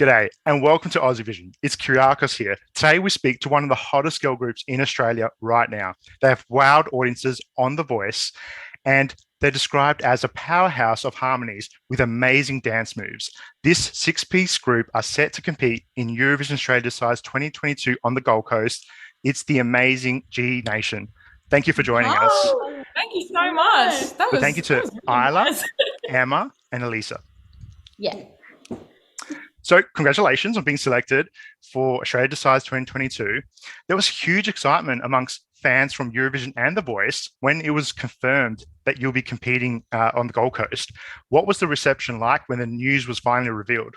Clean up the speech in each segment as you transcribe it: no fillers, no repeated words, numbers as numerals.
G'day and welcome to Aussievision. It's Kyriakos here. Today we speak to one of the hottest girl groups in Australia right now. They have wowed audiences on The Voice and they're described as a powerhouse of harmonies with amazing dance moves. This six-piece group are set to compete in Eurovision Australia Decides 2022 on the Gold Coast. It's the amazing G-Nation. Thank you for joining us. Thank you so much. Thank you to really Isla, nice. Emma and Elisa. Yeah. So congratulations on being selected for Australia Decides 2022. There was huge excitement amongst fans from Eurovision and The Voice when it was confirmed that you'll be competing on the Gold Coast. What was the reception like when the news was finally revealed?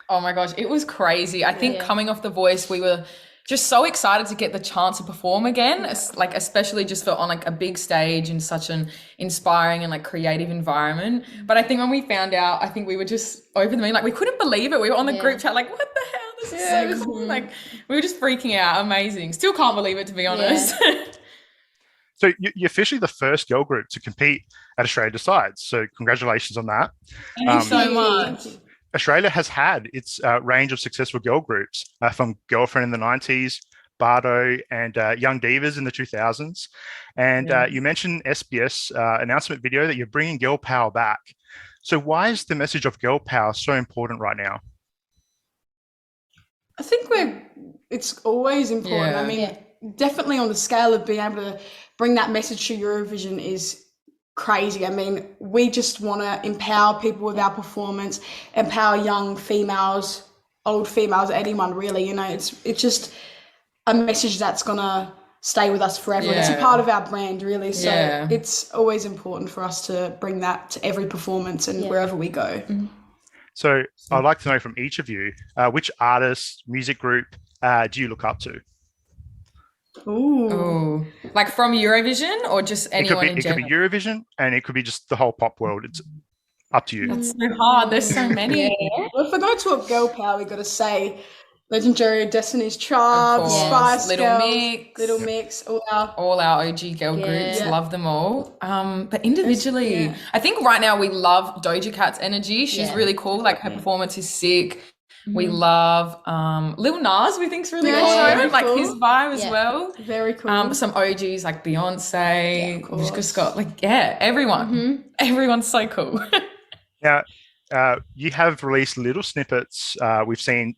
Oh my gosh, it was crazy. I think coming off The Voice, we were just so excited to get the chance to perform again, especially just for on a big stage in such an inspiring and creative environment. But I think when we found out, I think we were just over the moon. We couldn't believe it. We were on the group chat what the hell? This is so cool. We were just freaking out. Amazing. Still can't believe it, to be honest. So you're officially the first girl group to compete at Australia Decides. So congratulations on that. Thank you so much. Australia has had its range of successful girl groups from Girlfriend in the 90s, Bardo, and Young Divas in the 2000s. And you mentioned SBS announcement video that you're bringing girl power back. So why is the message of girl power so important right now? I think it's always important. I mean, definitely on the scale of being able to bring that message to Eurovision is crazy. I mean, we just want to empower people with our performance, empower young females, old females, anyone really. It's just a message that's gonna stay with us forever. It's a part of our brand, really. So it's always important for us to bring that to every performance and wherever we go. So I'd like to know from each of you, which artist, music group do you look up to? Ooh. From Eurovision or just anyone in general? It could be Eurovision and it could be just the whole pop world. It's up to you. That's so hard. There's so many. Well, if we're going to a girl power, we've got to say legendary Destiny's Child, Spice Girls, Little Mix, all our OG girl groups. Love them all. But individually, I think right now we love Doja Cat's energy. She's really cool. Her performance is sick. We love Lil Nas, we think's really awesome. Cool. His vibe as well. Very cool. Some OGs like Beyonce. We've just got everyone. Everyone's so cool. Now, you have released little snippets. We've seen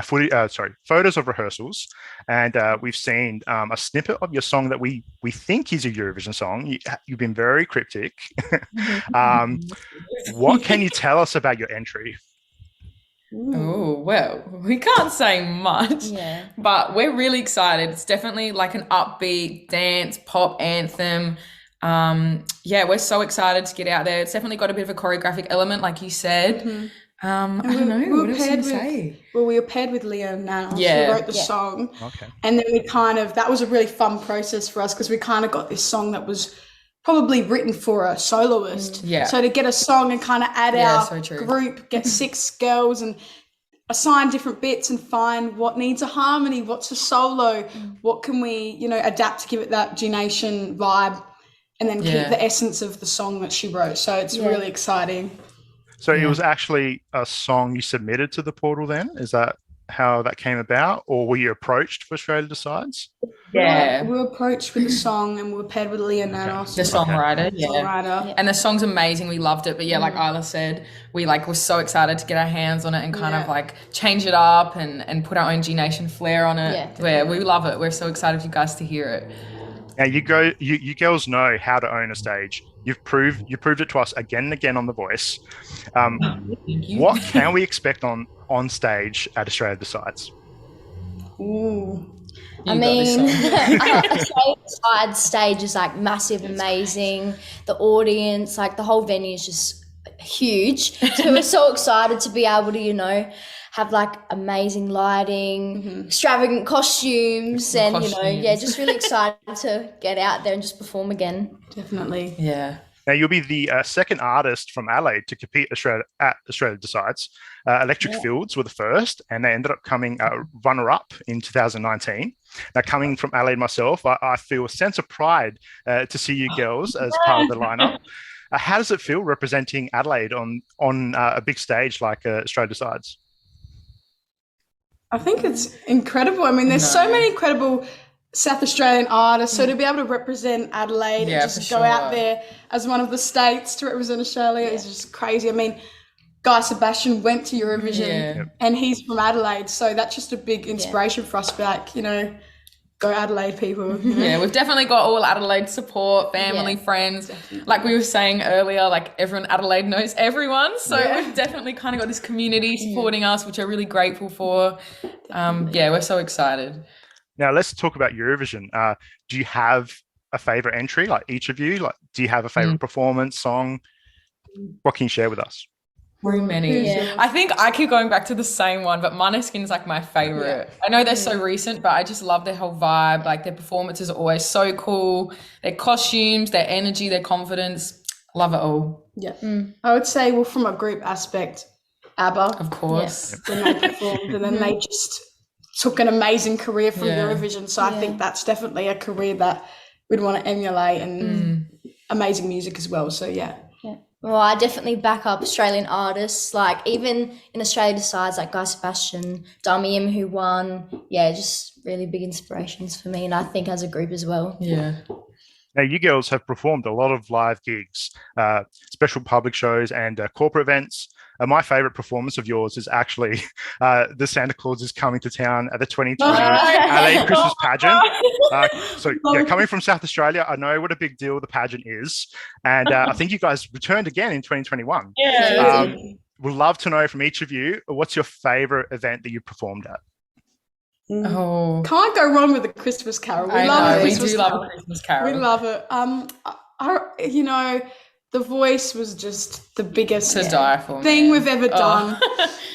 photos of rehearsals, and we've seen a snippet of your song that we think is a Eurovision song. You've been very cryptic. What can you tell us about your entry? Oh, well, we can't say much, but we're really excited. It's definitely an upbeat dance pop anthem. We're so excited to get out there. It's definitely got a bit of a choreographic element, like you said. I don't know. What else to say? Well, we were paired with Leah Nana. Yeah. Who wrote the song. Okay. And then that was a really fun process for us because we kind of got this song that was probably written for a soloist. So to get a song and kind of add our group, get 6 girls and assign different bits and find what needs a harmony, what's a solo, what can we, adapt to give it that G-Nation vibe, and then keep the essence of the song that she wrote. So it's really exciting. So it was actually a song you submitted to the portal then? Is that how that came about? Or were you approached for Australia Decides? Yeah. We were approached with the song and we were paired with Leah Nana. The songwriter, And the song's amazing. We loved it. But like Isla said, we were so excited to get our hands on it and kind of change it up and put our own G-Nation flair on it. Yeah, we love it. We're so excited for you guys to hear it. Now you girls know how to own a stage. You proved it to us again and again on The Voice. What can we expect on stage at Australia Decides? Australia Decides stage is massive, amazing. The audience, the whole venue is just huge. So we're so excited to be able to, have amazing lighting, extravagant costumes, and just really excited to get out there and just perform again. Definitely. Yeah. Now you'll be the second artist from Adelaide to compete at Australia Decides. Electric Fields were the first, and they ended up coming runner-up in 2019. Now, coming from Adelaide myself, I feel a sense of pride to see you girls as part of the lineup. How does it feel representing Adelaide on a big stage like Australia Decides? I think it's incredible. I mean, there's so many incredible South Australian artists. So to be able to represent Adelaide and just go out there as one of the states to represent Australia is just crazy. I mean, Guy Sebastian went to Eurovision and he's from Adelaide. So that's just a big inspiration for us to be like, you know, go Adelaide people. You know? Yeah, we've definitely got all Adelaide support, family, friends. Definitely. Like we were saying earlier, like everyone in Adelaide knows everyone. So we've definitely kind of got this community supporting us, which we're really grateful for. We're so excited. Now let's talk about Eurovision. Do you have a favourite entry, like each of you? Like, do you have a favourite performance, song? What can you share with us? So many. Yeah. I think I keep going back to the same one, but Måneskin is like my favorite. I know they're so recent, but I just love their whole vibe. Like their performances are always so cool. Their costumes, their energy, their confidence. Love it all. Yeah. I would say, well, from a group aspect, ABBA. Of course. When they performed and then they just took an amazing career from Eurovision. So I think that's definitely a career that we'd want to emulate and amazing music as well. So Well, I definitely back up Australian artists, like even in Australia Decides, like Guy Sebastian, Dami Im, who won. Yeah, just really big inspirations for me, and I think as a group as well. Yeah. Now, you girls have performed a lot of live gigs, special public shows and corporate events. My favourite performance of yours is actually the Santa Claus is Coming to Town at the 2020 LA Christmas pageant. Coming from South Australia, I know what a big deal the pageant is. And I think you guys returned again in 2021. Yeah. We'd love to know from each of you, what's your favourite event that you performed at? Oh, can't go wrong with the Christmas Carol. We love a Christmas Carol. We love it. You know, The Voice was just the biggest thing we've ever done,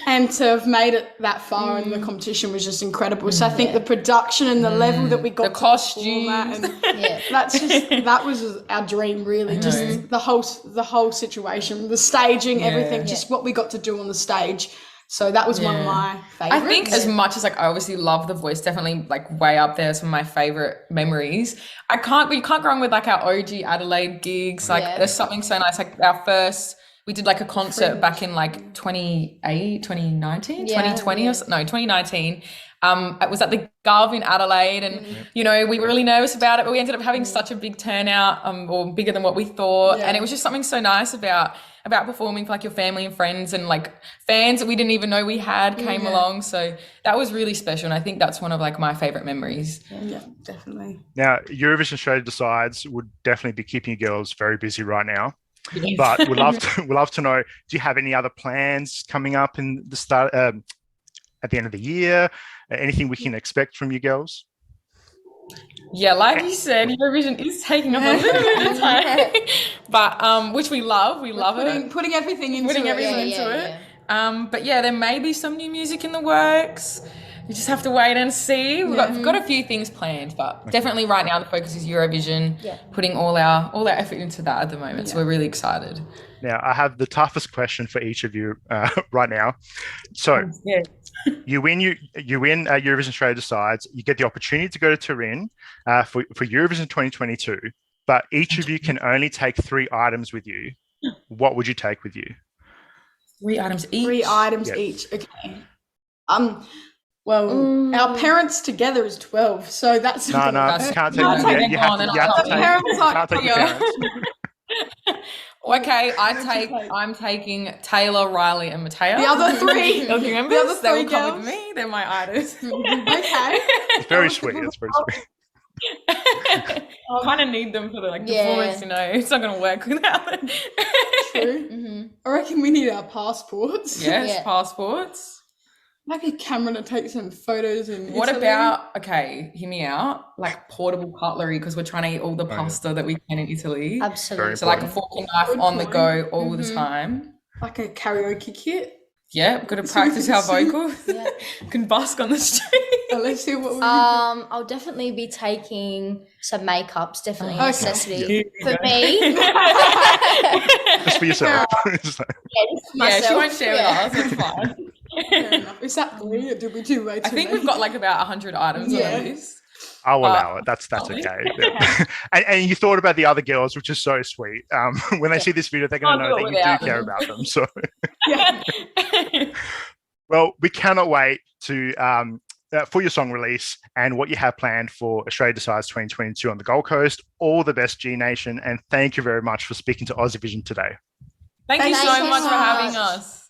and to have made it that far in the competition was just incredible. So I think the production and the level that we got, the costumes, that was our dream, really. Just the whole situation, the staging, everything, just what we got to do on the stage. So that was one of my favorites. I think as much as like I obviously love The Voice, definitely like way up there, some of my favorite memories. You can't go wrong with like our OG Adelaide gigs. Like there's something so nice. Like we did like a concert back in like 2019. It was at the Gulf in Adelaide, and you know, we were really nervous about it, but we ended up having such a big turnout, or bigger than what we thought. And it was just something so nice about performing for like your family and friends, and like fans that we didn't even know we had came along. So that was really special, and I think that's one of like my favorite memories. Yeah, definitely. Now, Eurovision Australia Decides would definitely be keeping you girls very busy right now. Yes. But we'd love to know, do you have any other plans coming up in the start at the end of the year? Anything we can expect from you girls? Yeah, like you said, Eurovision is taking up a little bit of time, but which we love. We love it. Putting everything into it. But yeah, there may be some new music in the works. We just have to wait and see. We've got a few things planned, but definitely right now the focus is Eurovision. Putting all our effort into that at the moment. So we're really excited. Now, I have the toughest question for each of you right now. So you win Eurovision Australia Decides. You get the opportunity to go to Turin for Eurovision 2022, but each of you can only take 3 items with you. What would you take with you? 3 items each? 3 items each. Okay. Well, our parents together is 12, so that's no, can't take them. You have to take your parents. Okay, I'm taking Taylor, Riley, and Mateo. The other 3. The other 3 they will come with me. They're my idols. Okay. It's very sweet. It's very sweet. I kind of need them for the performance, you know. It's not going to work without them. True. I reckon we need our passports. Yes, passports. Like a camera to take some photos in What Italy. about, hear me out, like portable cutlery, because we're trying to eat all the pasta that we can in Italy. Absolutely. So like a fork and knife on the go all the time. Like a karaoke kit. Yeah, we've got to practice our vocals. Yeah. Can busk on the street. Let's see what we I'll definitely be taking some makeups, definitely a necessity for me. Just for yourself. She won't share with us, it's fine. Fair enough. Is that 3 or did we do way too I think we've got like about 100 items on the list. I'll allow it. That's okay. Yeah. And you thought about the other girls, which is so sweet. When they see this video, they're going to know that you do care about them. So, well, we cannot wait to for your song release and what you have planned for Australia Decides 2022 on the Gold Coast. All the best, G Nation, and thank you very much for speaking to Aussievision today. Thank you so much for having us.